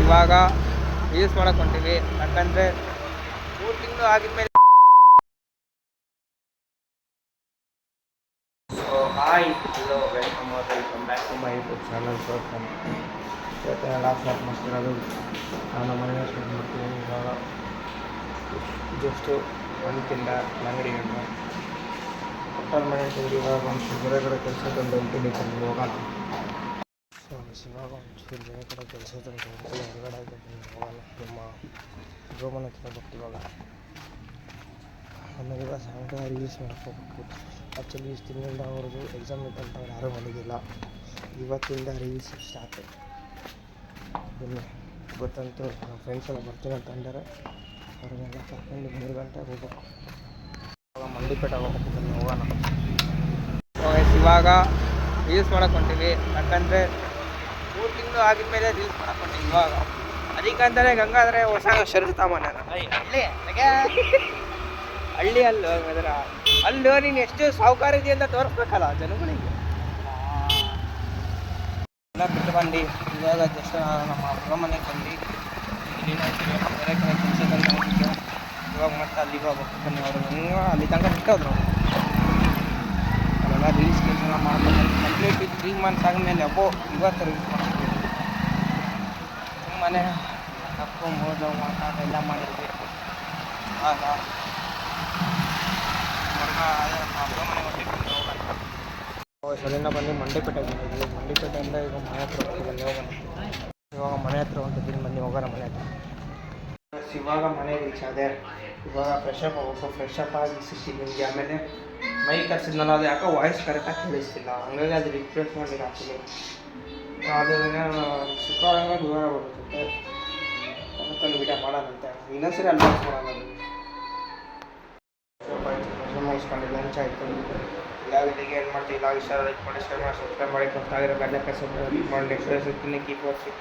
ಇವಾಗ ಯೂಸ್ ಮಾಡಕ್ಕೆ ಹೊಂಟೀವಿ. ಯಾಕಂದರೆ 3 ತಿಂಗಳು ಆಗಿದ್ಮೇಲೆ. So hi, hello, welcome back to my YouTube channel. ಇವತ್ತೆಲ್ಲ ಸ್ಟಾರ್ಟ್ ಮಾಡ್ತಿರೋದು ನಾನು ಮನೆಯ ಸ್ಟಾರ್ಟ್ ಮಾಡ್ತೀನಿ. ಇವಾಗ ಜಸ್ಟು ಅಂತಿಲ್ಲ ಅಂಗಡಿಯನ್ನು ಕೊಟ್ಟರ ಮನೆ ಅಂತಂದ್ರೆ ಇವಾಗ ಒಂಚೂರು ಬೇರೆ ಕಡೆ ಕೆಲಸ ತಂದು ಹೊಂಟೀನಿ. ಹೋಗೋಣ. ಸೊ ಇವಾಗ ಒಂಚೂರು ಬೇರೆ ಕಡೆ ಕೆಲಸ ತಂದು ಹೊರಗಡೆ ಹೋಗೋಣ. ನಮ್ಮ ರೋಮನ್ ಹತ್ರ ಬರ್ತೀವಾಗ ಆಮೇಲೆ ಇವಾಗ ಸಾಯಂಕಾಲ ರಿಲೀಸ್ ಮಾಡ್ಕೋಬೇಕು. ಆ್ಯಕ್ಚುಲಿ ಇಷ್ಟು ದಿನದಿಂದ ಅವ್ರದ್ದು ಎಕ್ಸಾಮ್ ಇತ್ತಂತ ಅವ್ರು ಯಾರೂ ಬಂದಿದ್ದಿಲ್ಲ. ಇವತ್ತಿಂದ ರಿಲೀಸ್ ಸ್ಟಾರ್ಟ್. ಬನ್ನಿ, ಗೊತ್ತಂತೂ ನಮ್ಮ ಫ್ರೆಂಡ್ಸ್ ಎಲ್ಲ ಬರ್ತೀನಿ ಅಂತ ಅಂದರೆ ಅವ್ರನ್ನೆಲ್ಲ ಕರ್ಕೊಂಡು 3 ಗಂಟೆಗೆ ಹೋಗ್ಬೇಕು. ಇವಾಗ ಮಂಡಿಪೇಟೆಗೆ ಹೋಗ್ಬೇಕು. ಬನ್ನಿ ಹೋಗೋಣ. ಇವಾಗ ರೀಲ್ಸ್ ಮಾಡಕ್ಕೆ ಹೊಂಟೀವಿ. ಯಾಕಂದರೆ 3 ತಿಂಗಳು ಆಗಿದ್ಮೇಲೆ ರೀಲ್ಸ್ ಮಾಡಕ್ಕೆ ಹೊಂಟೀವಿ. ಇವಾಗ ಅದಕ್ಕಂತಲೇ ಗಂಗಾಧರ ಹೊಸ ಶರ್ಟ್ ತಗೊಂಬಂದ. ಹಳ್ಳಿ ಅಲ್ಲೋ ಅದರ ಅಲ್ಲೋ ನೀನು ಎಷ್ಟು ಸಾಹುಕಾರ ಇದೆಯಾ ಅಂತ ತೋರಿಸ್ಬೇಕಲ್ಲ ಜನಗಳಿಗೆ. ಎಲ್ಲ ಬಿಟ್ಟು ಬಂದು ಇವಾಗ ಜಸ್ಟ್ ನಮ್ಮ ಅಪ್ಪ ಮನೆಗೆ ಬಂದು ಇಲ್ಲಿನ ಬೇರೆ ಕಡೆ ಕೆಲಸ ತಂದು ಹೋಗಿದ್ದು. ಇವಾಗ ಮತ್ತೆ ಅಲ್ಲಿಗೆ ಹೋಗ್ಬೇಕು. ಬನ್ನಿ, ಅವರು ಅಲ್ಲಿ ತನಕ ಬಿಟ್ಟೋದ್ರು. ಅಲ್ಲೆಲ್ಲ ರೀಲ್ಸ್ ಕೆಲಸ ಮಾಡ್ಕೊಂಡು ಕಂಪ್ಲೀಟ್ 3 ಮಂತ್ಸ್ ಆದಮೇಲೆ ಅಬ್ಬೋ ಇವತ್ತು ರೀಲ್ಸ್ ಮಾಡ್ತೀವಿ. ಸುಮ್ಮನೆ ತಪ್ಪು ಮೋದು ಮಾತಾಡ ಎಲ್ಲ ಮಾಡಿದ್ವಿ. ಆಗ ಸಲಿನ ಬಂದು ಮಂಡಿಪೇಟೆಗೆ ಬಂದಿದ್ವಿ. ಮಂಡಿಪೇಟೆಯಿಂದ ಈಗ ಮನೆ ಹತ್ರ ಹೋಗ್ತಿದ್ದಲ್ಲಿ ಹೋಗೋಣ. ಇವಾಗ ಮನೆ ಹತ್ರ ಹೊಂಟಿದ್ದೀನಿ. ಬನ್ನಿ ಹೋಗೋಣ ಮನೆ ಹತ್ರ. ಇವಾಗ ಮನೆ ರೀಚ್ ಆದೆ. ಇವಾಗ ಫ್ರೆಶ್ ಅಪ್ ಹೋಗ್ಬೇಕು. ಫ್ರೆಶ್ ಅಪ್ ಆಗಿ ಸಿಗ್ತೀನಿ ನಿಮಗೆ. ಆಮೇಲೆ ಮೈ ತರಿಸಿದ್ನಲ್ಲ, ಅದು ಯಾಕೋ ವಾಯ್ಸ್ ಕರೆಕ್ಟಾಗಿ ಕೇಳಿಸ್ತಿಲ್ಲ. ಹಂಗಾಗಿ ಅದು ರಿಕ್ವೆಸ್ಟ್ ಮಾಡಿ ಹಾಕ್ತೀನಿ. ಅದನ್ನ ಶುಕ್ರವಾರ ದೂರ ಬರುತ್ತೆ. ಅದಕ್ಕೊಂದು ವಿಡಿಯೋ ಮಾಡೋದಂತೆ ಇನ್ನೊಂದ್ಸರಿ ಅಡ್ವಾನ್ಸ್ ಮಾಡೋಣ. ಮುಗಿಸ್ಕೊಂಡು ಲಂಚ್ ಆಯಿತು. ಇಲ್ಲ ವಿಡಿಯೋಗೆ ಏನು ಮಾಡ್ತೀವಿ. ಇಲ್ಲ ಇಷ್ಟ ಲೈಕ್ ಮಾಡಿ, ಶೇರ್ ಮಾಡಿ, ಸಬ್ಸ್ಕ್ರೈಬ್ ಮಾಡಿ. ಗೊತ್ತಾಗಿರೋ ಬೆಲ್ಲ ಕಸ ಮಾಡಿ. ನೆಕ್ಸ್ಟ್ ಸಿಗ್ತೀನಿ. Keep watching.